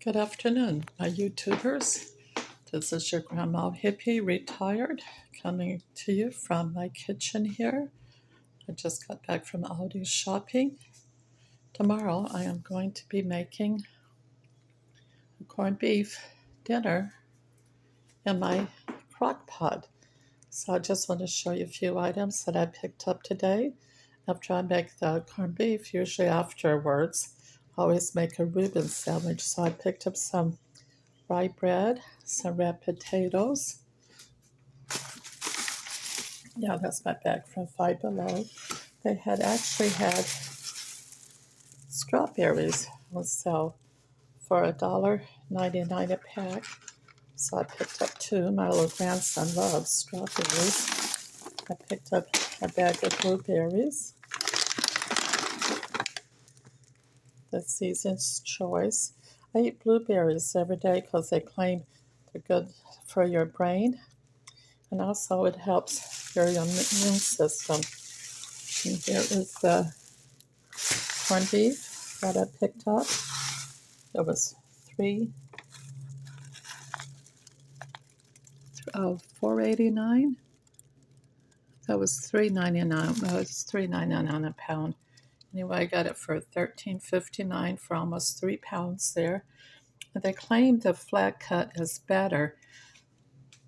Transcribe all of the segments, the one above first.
Good afternoon, my YouTubers. This is your Grandma Hippie, retired, coming to you from my kitchen here. I just got back from Aldis shopping. Tomorrow I am going to be making a corned beef dinner in my crock pot. So I just want to show you a few items that I picked up today. After I make the corned beef, usually afterwards, I always make a Reuben sandwich. So I picked up some rye bread, some red potatoes. Yeah, that's my bag from Five Below. They had actually had strawberries on sale for $1.99 a pack. So I picked up two. My little grandson loves strawberries. I picked up a bag of blueberries. The season's choice. I eat blueberries every day because they claim they're good for your brain. And also it helps your immune system. And here is the corned beef that I picked up. There was $4.89. That was $3.99. No, it's $3.99 a pound. Anyway, I got it for $13.59 for almost 3 pounds there. And they claim the flat cut is better.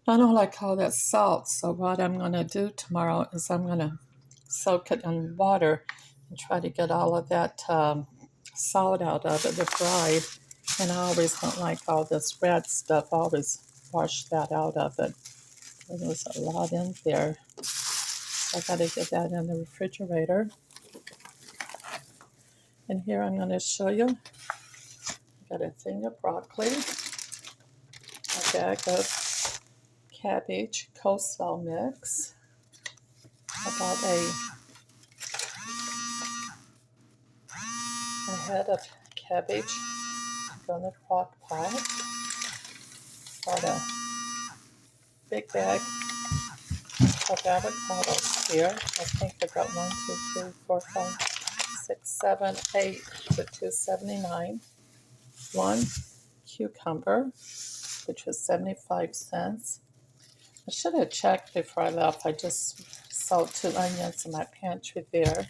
I don't like all that salt, so what I'm going to do tomorrow is I'm going to soak it in water and try to get all of that salt out of it, the fried. And I always don't like all this red stuff. I always wash that out of it. There's a lot in there. So I got to get that in the refrigerator. And here I'm going to show you. I got a thing of broccoli, a bag of cabbage coleslaw mix, about a head of cabbage from the crock pot, got a big bag of avocados here. I think I got 1, 2, 3, 4, 5, 6, 7, 8 for $2.79. One cucumber, which was 75 cents. I should have checked before I left. I just saw 2 onions in my pantry there.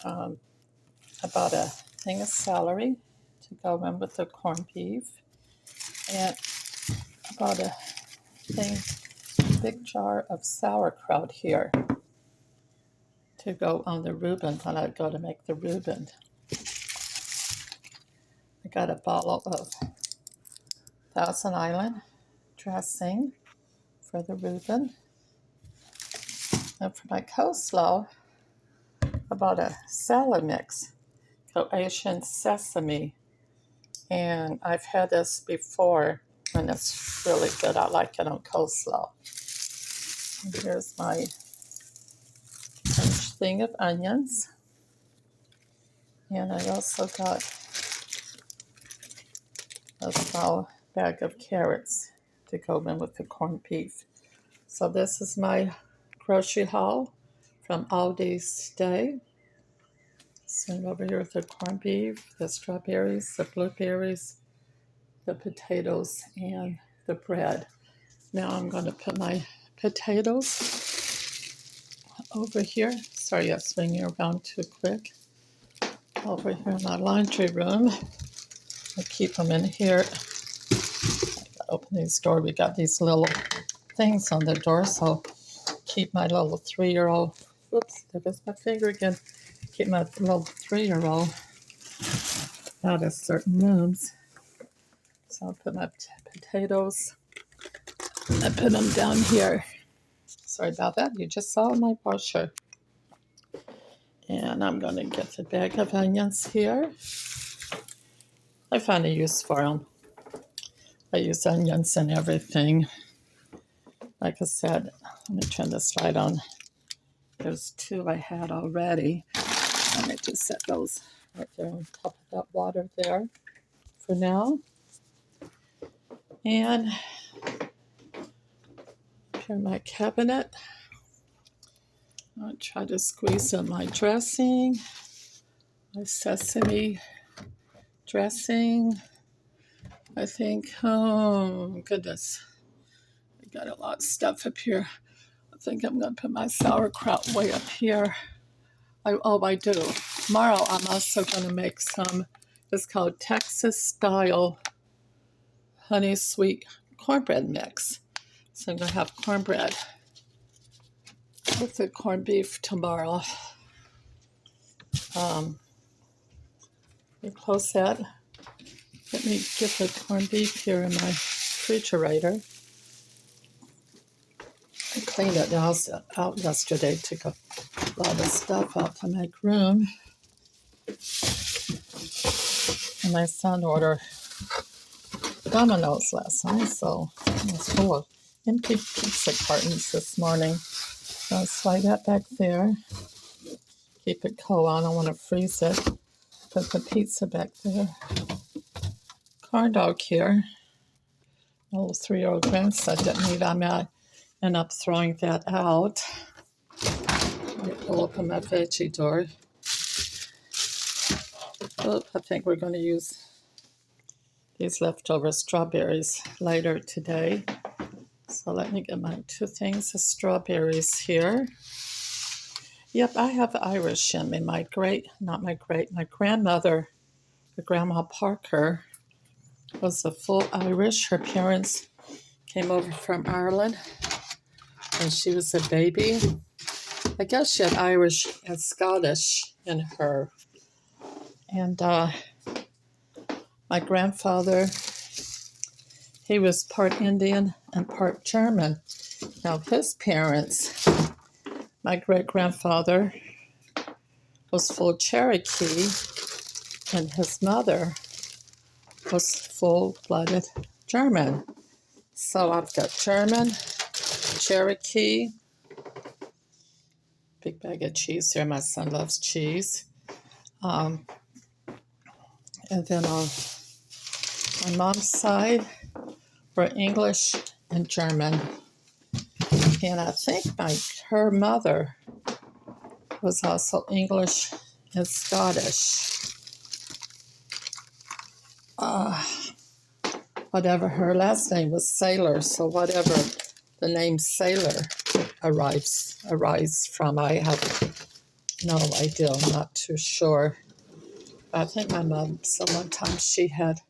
About a thing of celery to go in with the corned beef. And about a big jar of sauerkraut here to go on the Reuben when I go to make the Reuben. I got a bottle of Thousand Island dressing for the Reuben. And for my coleslaw, about a salad mix, Croatian sesame. And I've had this before, and it's really good. I like it on coleslaw. And here's my thing of onions. And I also got a small bag of carrots to go in with the corned beef. So this is my grocery haul from Aldis today. So over here with the corned beef, the strawberries, the blueberries, the potatoes, and the bread. Now I'm going to put my potatoes over here. Sorry, I'm swinging around too quick. Over here in my laundry room. I keep them in here. I gotta open these doors. We got these little things on the door, so keep my little 3-year-old. Whoops, there goes my finger again. Keep my little 3-year-old out of certain rooms. So I'll put my potatoes. I put them down here. Sorry about that. You just saw my washer. And I'm going to get the bag of onions here. I found a use for them. I use onions and everything. Like I said, let me turn this light on. There's 2 I had already. Let me just set those right there on top of that water there for now. And here in my cabinet, I'll try to squeeze in my dressing, my sesame dressing, I think, oh goodness, I got a lot of stuff up here. I think I'm going to put my sauerkraut way up here. I do. Tomorrow I'm also going to make some, it's called Texas style honey sweet cornbread mix. So I'm going to have cornbread with the corned beef tomorrow. Close that. Let me get the corned beef here in my refrigerator. I cleaned it out yesterday, took a lot of stuff out to make room. And my son ordered Domino's last night, so I was full of empty pizza cartons this morning. So I'll slide that back there. Keep it cold. I don't want to freeze it. Put the pizza back there. Corn dog here. My little 3-year-old grandson didn't eat. I might end up throwing that out. Let me pull open my veggie door. Oh, I think we're going to use these leftover strawberries later today. So let me get my 2 things of strawberries here. Yep, I have Irish in me. My grandmother, Grandma Parker, was a full Irish. Her parents came over from Ireland when she was a baby. I guess she had Irish and Scottish in her. And my grandfather, he was part Indian and part German. Now his parents, my great-grandfather was full Cherokee, and his mother was full-blooded German. So I've got German, Cherokee, big bag of cheese here. My son loves cheese. And then on my mom's side were English and German. And I think her mother was also English and Scottish. Whatever her last name was Sailor, so whatever the name Sailor arise from, I have no idea. I'm not too sure. I think my mom, so one time she had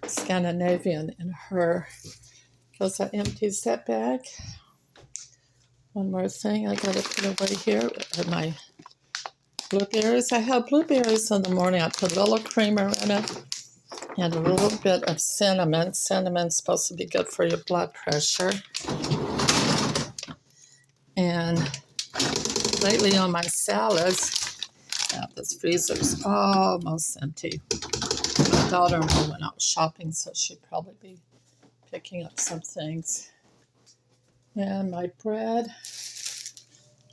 Scandinavian in her. Because I emptied that bag. One more thing I gotta put away here are my blueberries. I have blueberries in the morning. I put a little creamer in it and a little bit of cinnamon. Cinnamon's supposed to be good for your blood pressure. And lately on my salads, this freezer's almost empty. My daughter-in-law went out shopping, so she'd probably be picking up some things. And my bread,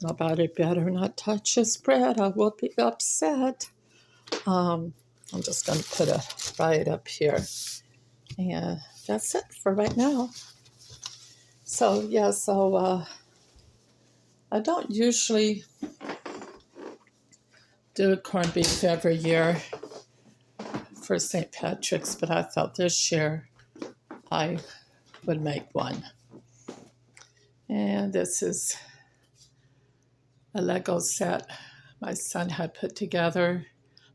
nobody better not touch this bread. I will be upset. I'm just going to put it right up here. And that's it for right now. So, yeah, I don't usually do corned beef every year for St. Patrick's, but I thought this year I would make one. And this is a Lego set my son had put together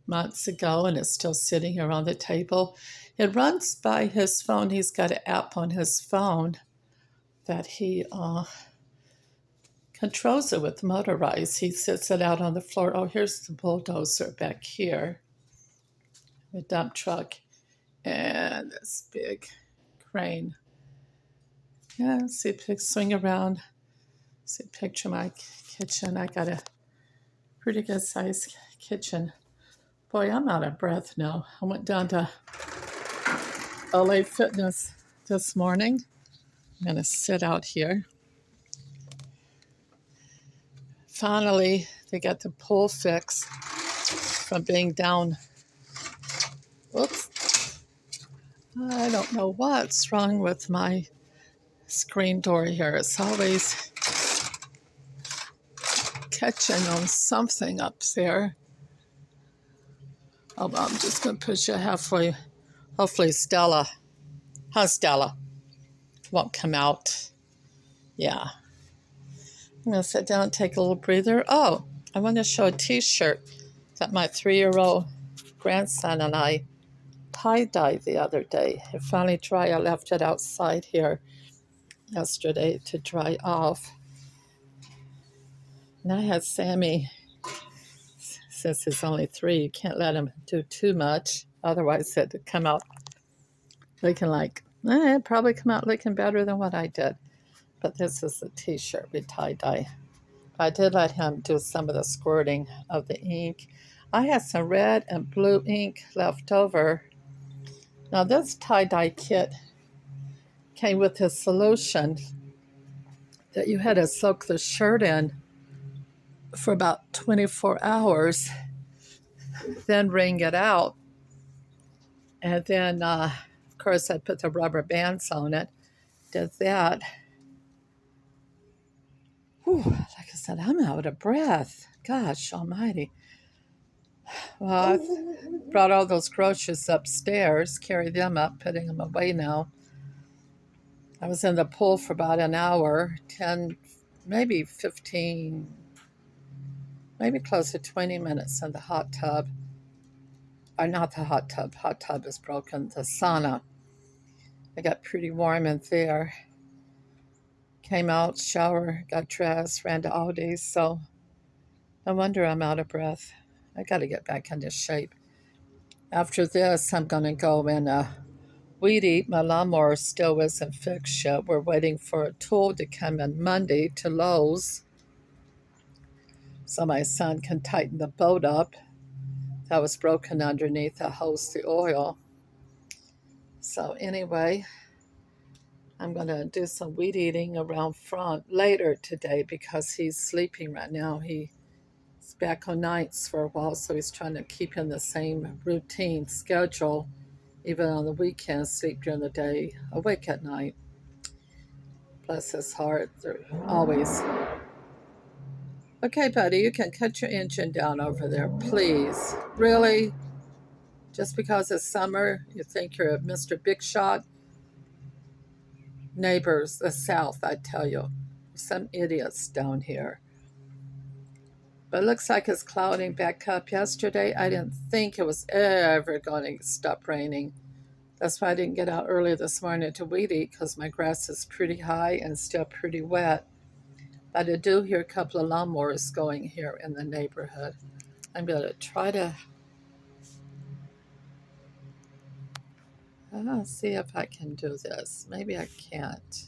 months ago, and it's still sitting here on the table. It runs by his phone. He's got an app on his phone that he controls it with motorized. He sits it out on the floor. Oh, here's the bulldozer back here, the dump truck, and this big crane. Yeah, see, swing around. See, picture my kitchen. I got a pretty good sized kitchen. Boy, I'm out of breath now. I went down to LA Fitness this morning. I'm going to sit out here. Finally, they got the pool fixed from being down. Whoops. I don't know what's wrong with my screen door here. It's always catching on something up there. Oh, well, I'm just going to push it halfway. Hopefully Stella, Stella, won't come out. Yeah. I'm going to sit down and take a little breather. Oh, I want to show a t-shirt that my 3-year-old grandson and I tie-dyed the other day. It finally dried. I left it outside here yesterday to dry off. And I had Sammy, since he's only 3, you can't let him do too much. Otherwise, it'd come out looking like, it'd probably come out looking better than what I did. But this is a t-shirt we tie-dye. I did let him do some of the squirting of the ink. I had some red and blue ink left over. Now this tie-dye kit came with a solution that you had to soak the shirt in for about 24 hours, then wring it out. And then, of course, I put the rubber bands on it, did that. Whew, like I said, I'm out of breath. Gosh almighty. Well, I brought all those groceries upstairs, carried them up, putting them away now. I was in the pool for about an hour, 10, maybe 15, maybe close to 20 minutes in the hot tub. Or not the hot tub is broken, the sauna. I got pretty warm in there. Came out, shower, got dressed, ran to Aldis, so no wonder I'm out of breath. I got to get back into shape. After this, I'm going to go and weed eat. My lawnmower still isn't fixed yet. We're waiting for a tool to come in Monday to Lowe's so my son can tighten the boat up that was broken underneath that holds the oil. So anyway, I'm going to do some weed eating around front later today because he's sleeping right now. He's back on nights for a while, so he's trying to keep in the same routine schedule, even on the weekends, sleep during the day, awake at night. Bless his heart, they're always. Okay, buddy, you can cut your engine down over there, please. Really? Just because it's summer, you think you're Mr. Big Shot? Neighbors, the South, I tell you. Some idiots down here. But it looks like it's clouding back up. Yesterday, I didn't think it was ever going to stop raining. That's why I didn't get out early this morning to weed eat, because my grass is pretty high and still pretty wet. But I do hear a couple of lawnmowers going here in the neighborhood. I'm going to try to see if I can do this. Maybe I can't.